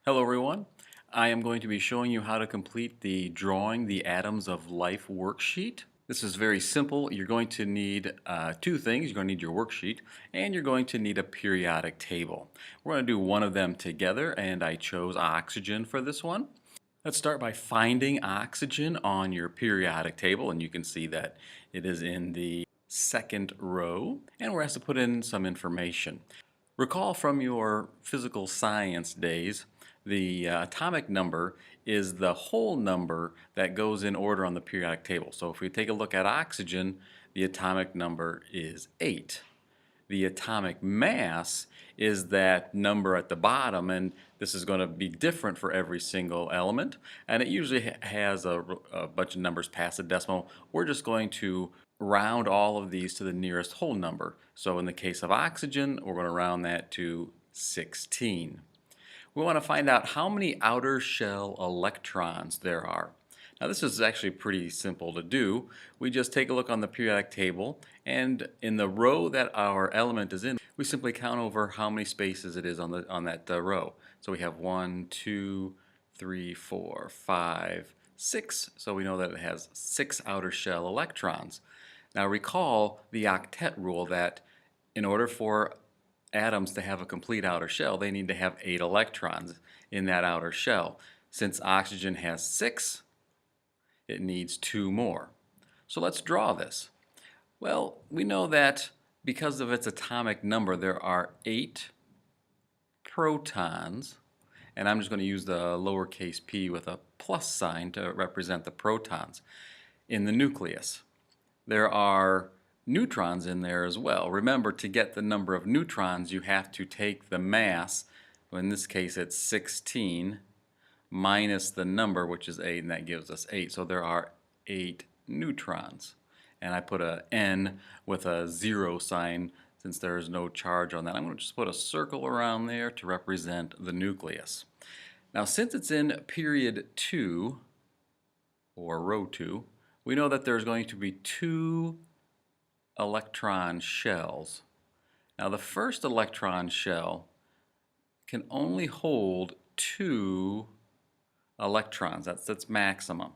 Hello everyone. I am going to be showing you how to complete the Drawing the Atoms of Life worksheet. This is very simple. You're going to need two things. You're going to need your worksheet and you're going to need a periodic table. We're going to do one of them together and I chose oxygen for this one. Let's start by finding oxygen on your periodic table, and you can see that it is in the second row and we're asked to put in some information. Recall from your physical science days, the atomic number is the whole number that goes in order on the periodic table. So if we take a look at oxygen, the atomic number is 8. The atomic mass is that number at the bottom, and this is going to be different for every single element, and it usually has a bunch of numbers past the decimal. We're just going to round all of these to the nearest whole number. So in the case of oxygen, we're going to round that to 16. We want to find out how many outer shell electrons there are. Now this is actually pretty simple to do. We just take a look on the periodic table, and in the row that our element is in, we simply count over how many spaces it is on that row. So we have 1, 2, 3, 4, 5, 6. So we know that it has 6 outer shell electrons. Now recall the octet rule, that in order for atoms to have a complete outer shell, they need to have 8 electrons in that outer shell. Since oxygen has 6, it needs 2 more. So let's draw this. Well, we know that because of its atomic number, there are 8 protons, and I'm just going to use the lowercase p with a plus sign to represent the protons in the nucleus. There are neutrons in there as well. Remember, to get the number of neutrons, you have to take the mass, in this case it's 16, minus the number, which is 8, and that gives us 8. So there are 8 neutrons. And I put a N with a 0 sign since there is no charge on that. I'm going to just put a circle around there to represent the nucleus. Now since it's in period 2, or row 2, we know that there's going to be 2 electron shells. Now the first electron shell can only hold 2 electrons. That's maximum.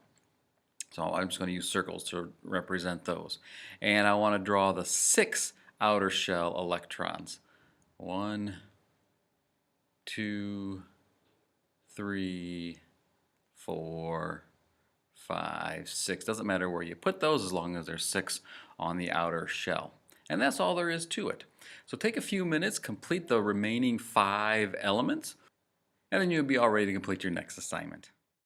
So I'm just going to use circles to represent those. And I want to draw the 6 outer shell electrons. 1, 2, 3, 4, 5, 6. Doesn't matter where you put those as long as there's 6 on the outer shell. And that's all there is to it. So take a few minutes, complete the remaining 5 elements, and then you'll be all ready to complete your next assignment.